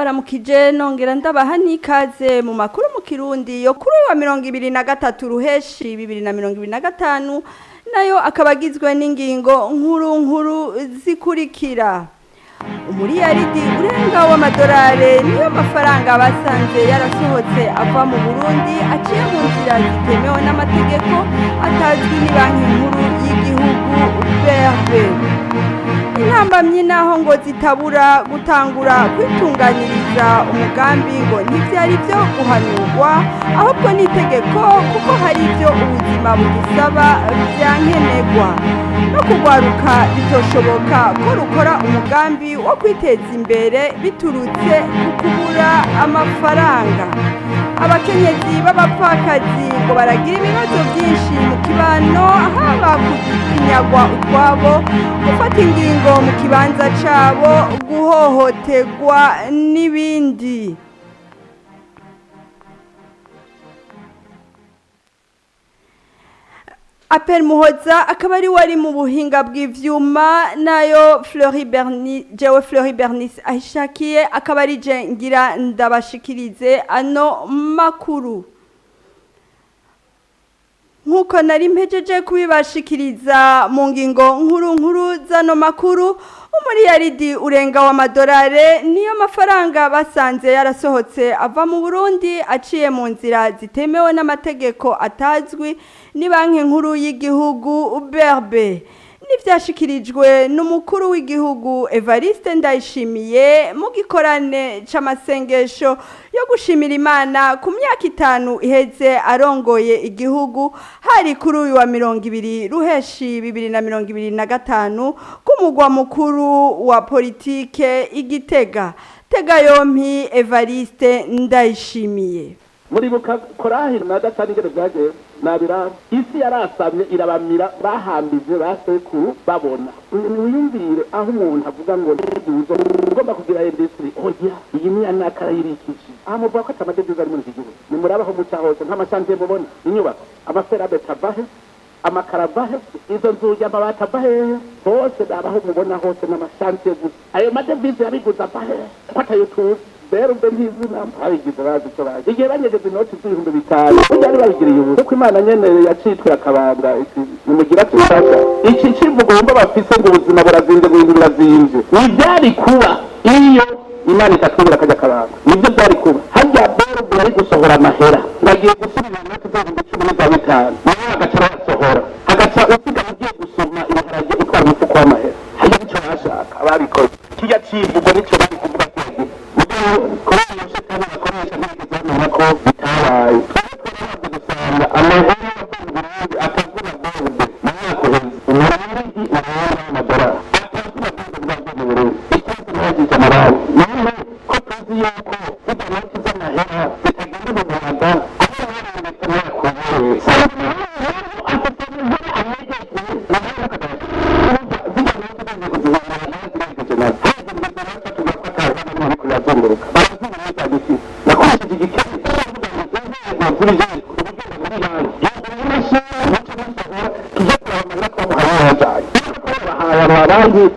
ndabaramukije nongera ndabaha n'ikaze mu makuru mu Kirundi yo kuri wa 2023 Ruheshi 2025 nayo akabagizwe n'ingingo nkuru zikurikira. Umuriyaridi urenga w'amadolari niyo mafaranga basanze yarasohotse ava mu Burundi aciye mu nzira zitemewe n'amategeko atazwi ni banki nkuru y'igihugu Mbere. Intambamyi naho ngo zitabura gutangura kwitunganiriza umugambi ngo ntivyari byo guhanurwa ahubwo n'itegeko kuko hari ibyo ubuzima budusaba vyankenegwa no kugwaruka bitoshoboka ko rukora umugambi wo kwiteza imbere biturutse ku kubura amafaranga. Abakenyezi b'abapfakazi ngo baragira ibibazo byinshi mu kibano haba kunyagwa utwabo gufata ingingo mu kibanza cabo guhohoterwa n'ibindi. Apel Muhoza akaba ari wari mu buhinga bw'ivyuma nayo Fleury Bernice ahishakiye akaba ari je ngira ndabashikirize ano makuru. Nkuko nari mpejeje kubibashikiriza mu ngingo nkuru zano makuru, umuriyaridi urenga w'amadolari niyo mafaranga basanze yarasohotse ava mu Burundi aciye mu nzira zitemewe n'amategeko atazwi ni banki nkuru y'igihugu Mbere. Nivyashikirijwe n'umukuru w'igihugu Evariste Ndayishimiye mu gikorane c'amasengesho yo gushimira Imana ku myaka 5 iheze arongoye igihugu hari kuri uyu wa 20 Ruheshi 2025 ku mugwa mukuru wa politike Igitega. Tega yompi Evariste Ndayishimiye. Muri bukorahira na gatandikere bwaje nabira isi yarasamye irabamira bahambije baseku babona wiyumvire aho umuntu avuga ngo nduzo ngomba kugira industry oya iyi ni anakarayirikije amuvuga ko atamadegeza ari muri gihugu ni murabaho muca hose nk'amashantiye mubona inyubako amaferabe tabahe amakaravahe izo nzugi amabata bahe hose abaho mubona hose n'amashantiye gusa ayo madevize yabiguza bahe kwatayo tuzi Mbere ntizina abigize bazi cyo bazi igihe banyegeze inoti z'ibihumbi 5 byari babigiriye ubu kuko Imana nyene yacitwe akabanga nimugira tufasha iki kivugo ngo bafise ngo ubuzima burazinze ngo ibintu birazinze ni byari kuba iyo Imana itatubura kaja kabanga nibyo byari kuba hajya Mbere bari gusohora amahera ngagiye gusubira inoti z'ibihumbi 15 nawe agacara sohora agaca usiga ugiye gusoma ibiharage utwara umufuko w'amahera hajya icyo bashaka ababikoze kijya kivugo nico bari kuvuga Kuri shetani akoresha n'ikizamana ko bitabaye gusanga amahoro y'Uburundi akazuna bw'ubude n'akoheza umurindi n'amadolari akazuna bw'ubude ikoze n'agize amarayi none ko tuzi yuko idanoti z'amahera zitagenda mu Rwanda aho baranditse n'akoheza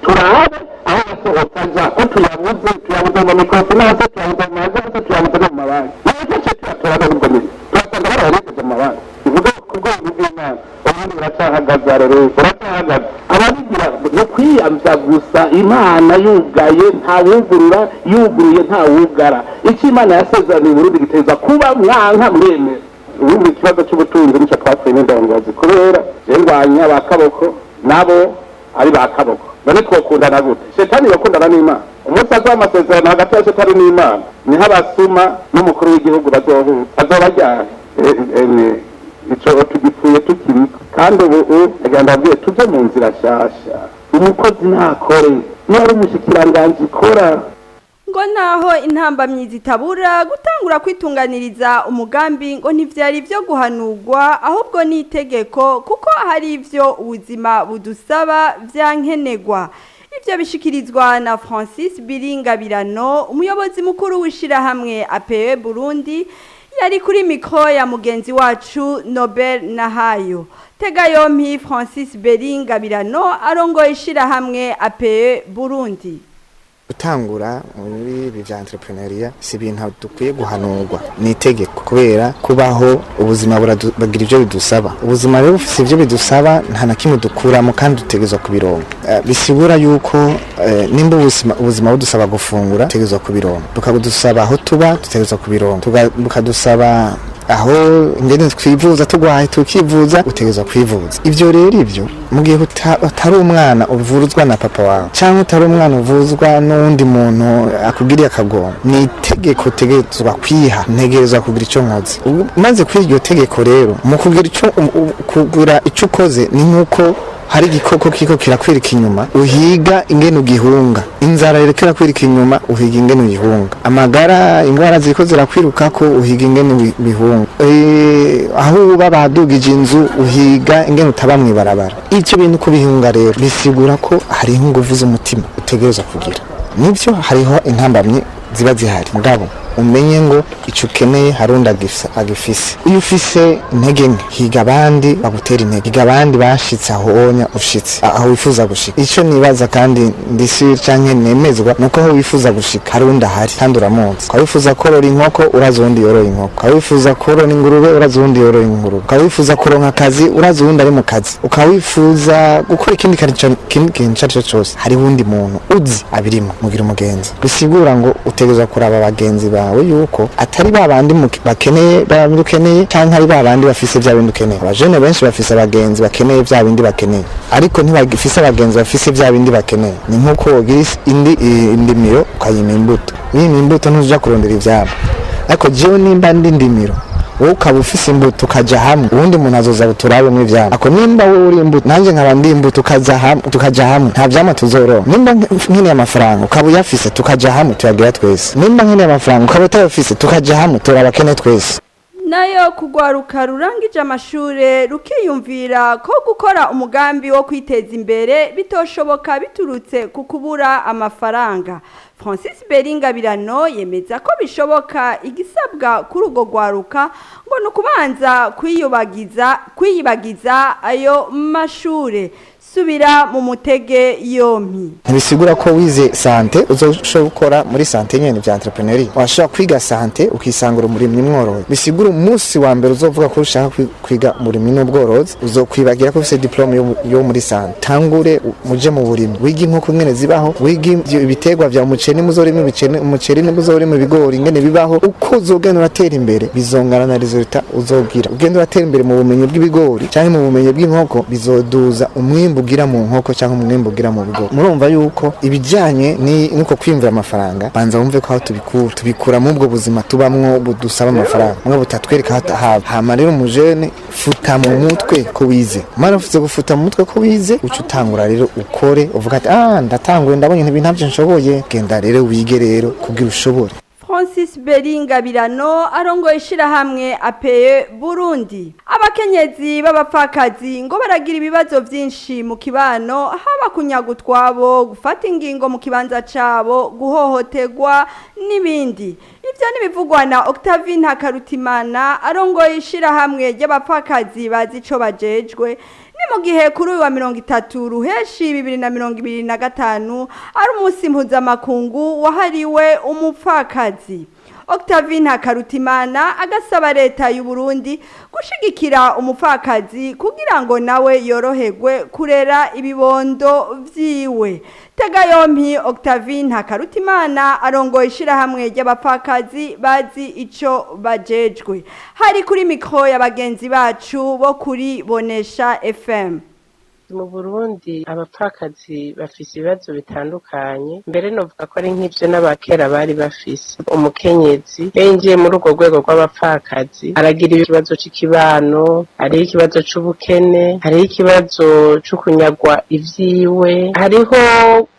turabe aho basohokaza ko tuyabuze mu mikrofinance tuyabuze mu mazi tuyabuze mu mabanki n'icyo turabe ubwo nyine turasanga bararekeje mu mabanki bivuga ku rwego rw'Imana ubundi buracahagaze rero buracahagaze ababigira no kwiyamvya gusa Imana yugaye ntawugurura yuguruye ntawugara icyo Imana yasezeraniye Burundi giteza kuba mwanka mwemera ubundi ikibazo cy'ubutunzi nicyo twapfuye n'indongozi kubera je ndwanya bakaboko nabo ari bakaboko none twokundana gute shetani bakundana n'Imana umusaza w'amasezerano hagati ya shetani n'Imana ni habasuma n'umukuru w'igihugu bazohuza azobajyana ico tugipfuye tukiri kandi ubu agenda abwiye tuje mu nzira shasha umukozi ntakore n'ari umushikiranganje ikora ngo naho intambamyi zitabura gutangura kwitunganiriza umugambi ngo ntivyari byo guhanurwa ahubwo ni itegeko kuko hari ivyo ubuzima budusaba vyankenegwa. Ivyo bishikirizwa na Francis Biringabirano umuyobozi mukuru w'ishirahamwe APE Burundi yari kuri mikro ya mugenzi wacu Nobel Nahayo. Tega yompi Francis Biringabirano arongoye ishirahamwe APE Burundi. gutangura muri ibi vya entrepreneuria si ibintu dukwiye guhanurwa, ni itegeko kubera kubaho ubuzima bagira ivyo bidusaba. Ubuzima rero ufise ivyo bidusaba nta na kimwe dukuramo kandi dutegerezwa kubironka. Bisigura yuko nimba ubuzima budusaba gufungura dutegerezwa kubironka, bukadusaba aho tuba dutegerezwa kubironka, bukadusaba aho ingene twivuza tugwaye tukivuza utegerezwa kwivuza. Ivyo rero ivyo mu gihe utari umwana uvuzwa na papa wawe cyangwa utari umwana uvuzwa n'undi muntu akugiriye akagongo, ni itegeko utegerezwa kwiha, ntegerezwa kugira ico nkoze. Maze kwiha iryo tegeko rero mu kugira ico ukoze ni nkuko hari igikoko kiko kirakwirika inyuma uhiga ingene ugihunga, inzara rero kirakwirika inyuma uhiga ingene uyihunga, amagara ingwara ziko zirakwirukako uhiga ingene bihunga, aho uba badugije inzu uhiga ingene utaba mwibarabara. Icyo bintu kubihunga rero bisigura ko hari inguvu z'umutima utegereza kugira. Nivyo hariho intambamye ziba zihari, mugabo umenye ngo ico ukeneye harundi agifise. Iyo ufise intege nke higa abandi bagutera intege, higa abandi bashitse aho onya ushitse, aho wifuza gushika. Ico nibaza kandi ndisi canke nemezwa nuko aho wifuza gushika harundi ahari kandi uramunsi. Kwa wifuza korora inkoko urazi uwundi yoroye inkoko, kwa wifuza korora ingurube urazi uwundi yoroye ingurube, kwa wifuza kuronka akazi urazi uwundi ari mu kazi, ukawifuza gukora ikindi kintu cyo cyose hari uwundi muntu uzi abirimo mugira umugenzi. Bisigura ngo utegerezwa kuraba abagenzi bawe yuko atari babandi bakeneye babikeneye cyangwa ari babandi bafise bya bindi ukeneye. Abajene benshi bafise abagenzi bakeneye bya bindi bakeneye, ariko ntibagifise abagenzi bafise bya bindi bakeneye. Ni nkuko wogira indimiro ukayima imbuto, yima imbuto ntuja kurondera ivyabo. Ariko jewe nimba ndimiro wowe ukaba ufise imbuto ukaja hamwe, ubundi umuntu azoza turabe mu ivyabo. Ako nimba wowe uri imbuto nanje nkaba ndi imbuto tukaja hamwe nta vyama tuzoronka. Nimba nkeneye amafaranga ukaba uyafise tukaja hamwe tuyagira twese, nimba nkeneye amafaranga ukaba utayafise tukaja hamwe turabakene twese. Nayo kugwaruka rurangije amashure rukiyumvira ko gukora umugambi wo kwiteza imbere bitoshoboka biturutse ku kubura amafaranga. Francis Beringabirano yemeza ko bishoboka, igisabwa kuri ugo gwaruka ngo nukubanza kwiyibagiza ayo mashure. Subira mu mutege yompi. Ntibisigura ko wize sante uzoshobora gukora muri sante nyene vya entrepreneuria. Washaka kwiga sante ukisangura umurimyi mworozi. Bisigura umunsi wa mbere uzovuga ko ushaka kwiga umurimyi n'ubworozi, uzokwibagira ko ufite diplome yo muri sante. Tangure muje mu burimyi, wiga inkoko ngene zibaho, wiga ibitegwa vya umuceri muzorimo umuceri n'muzorimo ibigori ngene bibaho. Uko uzogenda uratera imbere bizongana na resultat uzogira. Ugenda uratera imbere mu bumenyi bw'ibigori cyangwa mu bumenyi bw'inkoko bizoduza umwimbu ugira mu nkoko cyangwa umwimbu ugira mu bigo. Murumva yuko ibijyanye nuko kwimvira amafaranga banza wumve ko aho tubikura mu ubwo buzima tubamwo budusaba amafaranga mwe butatwereka hama rero umujene futa mu mutwe ko wize. Mara ufite gufuta mu mutwe ko wize uca utangura rero ukore uvuga ati ndatanguye ndabonye ibintu ntavyo nshoboye, genda rero wige rero kugira ushobore. Francis Beringabirano arongoye ishirahamwe APE Burundi. Abakenyezi b'abapfakazi ngo baragira ibibazo vyinshi mu kibano, haba kunyagutwabo, gufata ingingo mu kibanza cabo, guhohoterwa n'ibindi. Ivyo nibivugwa na Octavine Hakarutimana arongoye ishirahamwe ry'abapfakazi bazi ico bajejwe. Ni mu gihe kuri wa 30 Ruheshi 2025 ari umunsi mpuzamakungu wahariwe umupfakazi. Octavine Hakarutimana agasaba leta y'u Burundi gushigikira umupfakazi kugira ngo nawe yoroherwe kurera ibibondo vyiwe. Tega yompi Octavine Hakarutimana arongoye ishirahamwe ry'abapfakazi bazi ico bajejwe. Hari kuri mikro y'abagenzi bacu bo kuri Bonesha FM. Mu Burundi abapfakazi bafise ibibazo bitandukanye, mbere novuga ko ari nk'ivyo n'abakera bari bafise. Umukenyezi yinjiye muri urwo rwego rw'abapfakazi aragira ikibazo c'ikibano, hari ikibazo c'ubukene, hari ikibazo c'ukunyagwa ivyiwe, hariho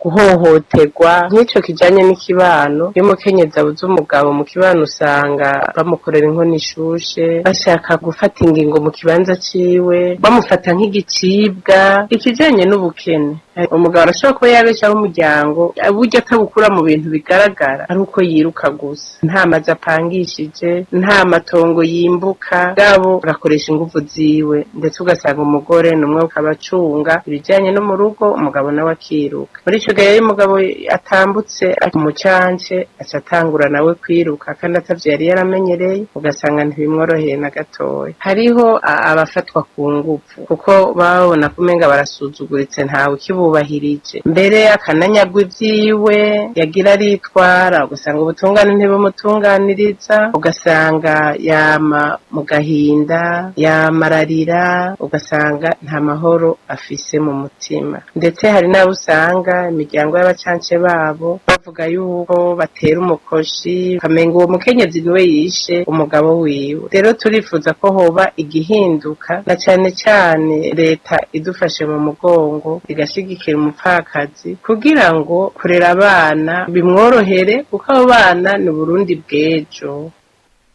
guhohoterwa nk'ico kijanye n'ikibano. Iyo umukenyezi abuze umugabo mu kibano usanga bamukorera inkono ishushe, bashaka gufata ingingo mu kibanza ciwe, bamufata nk'igicibwa. Ikijanye n'ubukene umugabo arashobora kuba yabeshaho umuryango burya atabukura mu bintu bigaragara ari uko yiruka gusa nta mazi apangishije nta matongo yimbuka bwabo agakoresha ingufu ziwe ndetse ugasanga umugore n'umwe ukabacunga ibijyanye no mu rugo umugabo nawe akiruka muri icyo gihe iyo umugabo atambutse umucance acatangura nawe kwiruka kandi atavyo yari yaramenyereye ugasanga ntibimworoheye na gatoya hariho abafatwa ku ngufu kuko babona kumenga barasuzuguritse ntawe ukibubahirije mbere akananyagwa ivyiwe yagira aritwara ugasanga ubutungane ntibumutunganiriza ugasanga yama mu gahinda yamararira ugasanga nta mahoro afise mu mutima ndetse hari n'abo usanga imiryango y'abacance babo bavuga yuko batera umukoshi kamenga uwo mukenyezi niwe yishe umugabo wiwe rero turifuza ko hoba igihinduka na cane cane leta idufashe mu mugongo igashigikira umupfakazi kugira ngo kurera abana bimworohere kuko abo bana ni Burundi bw'ejo.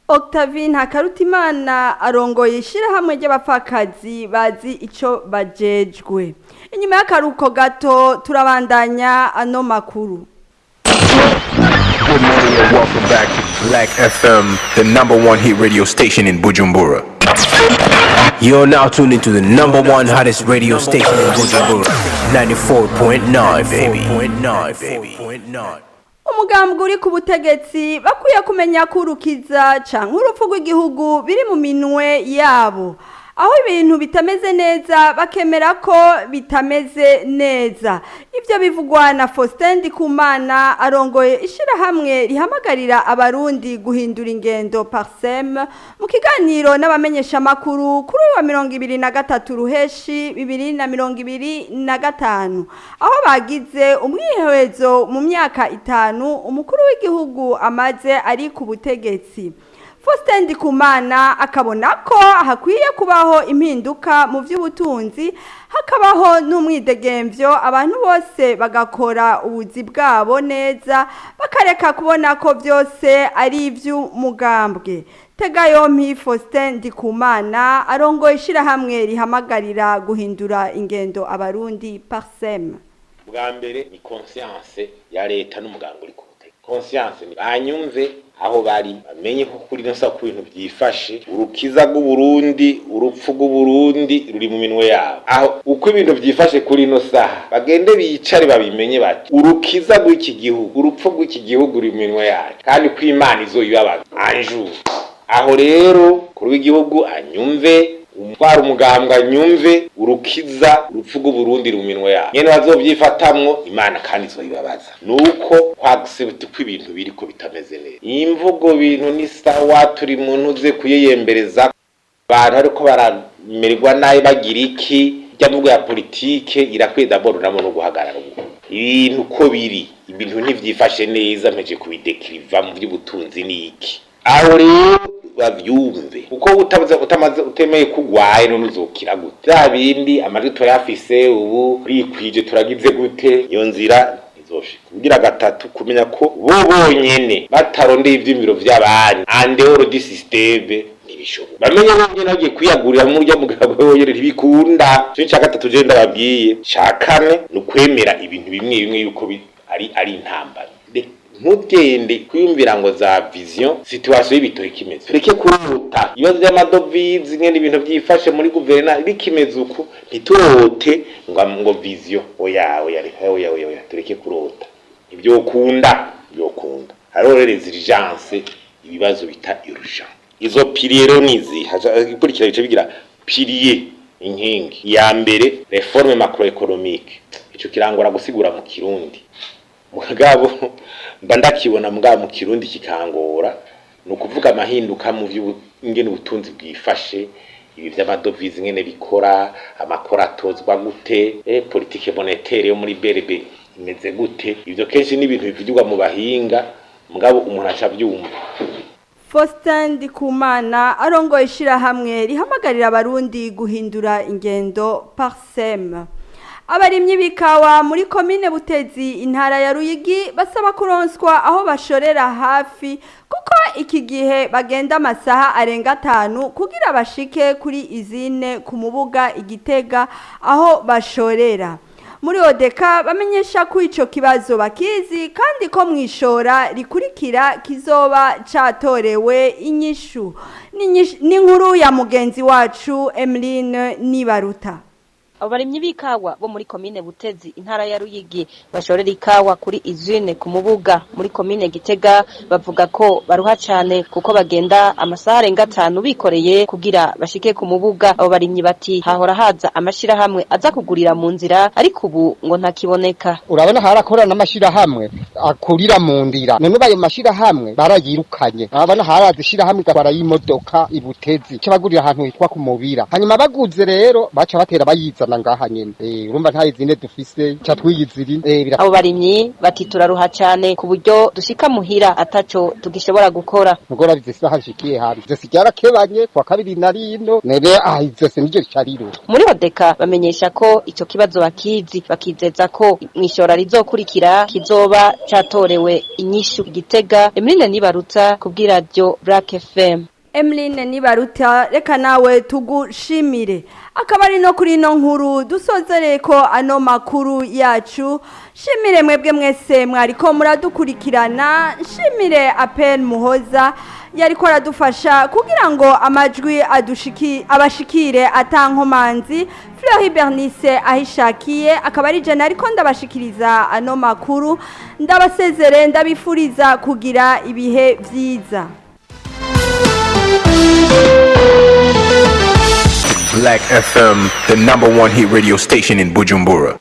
Octavine Hakarutimana arongoye ishirahamwe ry'abapfakazi bazi ico bajejwe. Inyuma y'akaruko gato turabandanya ano makuru. Good morning and welcome back to Black FM, the #1 hit radio station in Bujumbura. You're now tuned into the #1 hottest radio station in Bujumbura, 94.9 baby. Umugambwe uri ku butegetsi bakwiye kumenya kurukiza canke urupfu rw'igihugu biri mu minwe yabo. Aho ibintu bitameze neza bakemera ko bitameze neza. Ivyo bivugwa na Faustin Ndikumana arongoye ishirahamwe rihamagarira abarundi guhindura ingendo Parsem mu kiganiro n'abamenyesha makuru kuri wa 23 Ruheshi 2025 aho bagize umwiherezo mu myaka 5 umukuru w'igihugu amaze ari ku butegetsi. Faustin Ndikumana akabona ko hakwiye kubaho impinduka mu by'ubutunzi hakabaho n'umwidegemvyo abantu bose bagakora ubuzi bwabo neza bakareka kubona ko byose ari ivy'umugambwe. Tega yompi Faustin Ndikumana arongoye ishirahamwe rihamagarira guhindura ingendo abarundi Parsem. Bwa mbere ni conscience ya leta n'umugambwe uri kubuteka. Conscience ni banyumve aho bari bamenye ko kuri no ku bintu byifashe urukiza rw'Uburundi urupfu rw'Uburundi ruri mu minwe yabo aho uko ibintu byifashe kuri no saha bagende bicare babimenye bati urukiza rw'iki gihugu urupfu rw'iki gihugu ruri mu minwe yacu kandi ko Imana izoyibabaza anju aho rero kuri w'igihugu anyumve umutwara umugambwe anyumve urukiza urupfu rw'Uburundi ruri mu minwe yabo nyene bazovyifatamwo Imana kandi izoyibabaza nuko kwaccept ko ibintu biri ko bitameze neza imvugo bintu ni sawa turi muntu ze kuyeyembereza abantu ariko baramerwa nayi bagira iki ryamvugo ya politike irakwiye d'abord namo no guhagarara ibintu ko biri ibintu ntivyifashe neza mpeje kubidekriva mu by'ubutunzi niki aho rero bavyumve uko utamaze utemeye kugwaye none uzokira gute bya bindi amajwi turayafise ubu bikwije turagize gute iyo nzira kugira gatatu kumenya ko bo bonyene batarondeye ivyimiro vy'abandi andehoro di systeme nibishoboka bamenye ngo nagiye kwiyagurira mu rya mugabo wonyene ntibikunda cyo cya gatatu je ndababwiye cakane nukwemera ibintu bimwe bimwe yuko ari intambara ntugende kwiyumvira ngo za vision situation y'ibitoyi kimeze tureke kuruta ibibazo by'amadovize ngene ibintu byifashe muri guverinoma bikimeze uko ntiturote ngo vision oya tureke kurota ibyo ukunda hariho rero urgence ibibazo bita urgence izo pilier rero nizi ikurikira bice bigira pilier inkingi ya mbere reforme macroeconomique ico kirangora gusigura mu Kirundi mugabo mba ndakibona mu Kirundi kikangora no kuvuga amahinduka mu by'ingene ubutunzi bwifashe ibi by'amadovize ngene bikora amakora atozwa gute politique monétaire yo muri BRB imeze gute ivyo kenshi ni ibintu bivugwa mu bahinga mugabo umuntu aca byumva. Faustin Ndikumana arongoye ishirahamwe rihamagarira abarundi guhindura ingendo Parsem. Abarimyi bikawa muri komine Butezi intara ya Ruyigi basaba kuronswa aho bashorera hafi kuko iki gihe bagenda amasaha arenga 5 kugira bashike kuri izine ku mubuga Igitega aho bashorera. muri odeka bamenyesha ko ico kibazo bakizi kandi ko mwishora rikurikira kizoba catorewe inyishu. Ni nkuru ya mugenzi wacu Emeline Nibaruta. Abarimyi b'ikawa bo muri komine Butezi intara ya Ruyigi bashorera ikawa kuri izine ku Mubuga muri komine Gitega bavuga ko baruha cyane kuko bagenda amasaha arenga 5 bikoreye kugira bashike ku Mubuga. Abo barimyi bati hahora haza amashira hamwe aza kugurira mu nzira ariko ubu ngo ntakiboneka. Urabona harakora n'amashira hamwe akurira mu ndira none bayo mashira hamwe barayirukanye. Urabona harazishira hamwe gabara y'imodoka ibutezi cyabagurira ahantu hitwa ku Mubira hanyuma baguze rero baca batera bayiza ngaha nyene urumva nta izine dufise cyatwiyiziri abo barimyi bati turaruha cyane ku buryo dushika muhira ataco tugishobora gukora ngora bizisa hashikiye hari zose cyarakebanye kwa kabiri narino nebe zose nije cyariro muri odeka bamenyesha ko ico kibazo bakizi bakizeza ko mwishora rizokurikira kizoba catorewe inyishu Gitega. Emeline Nibaruta kubwira radio Black FM. Emeline Nibaruta reka nawe tugushimire. Akabari no kuri no nkuru dusozere ko ano makuru yacu. Shimire mwebwe mwese mwariko muradukurikirana. Shimire Apel Muhoza yariko aradufasha kugira ngo amajwi abashikire atankomanzi. Flori Bernice ahishakiye akabari je nariko ndabashikiriza ano makuru. Ndabasezere ndabifuriza kugira ibihe vyiza. Black FM, the #1 hit radio station in Bujumbura.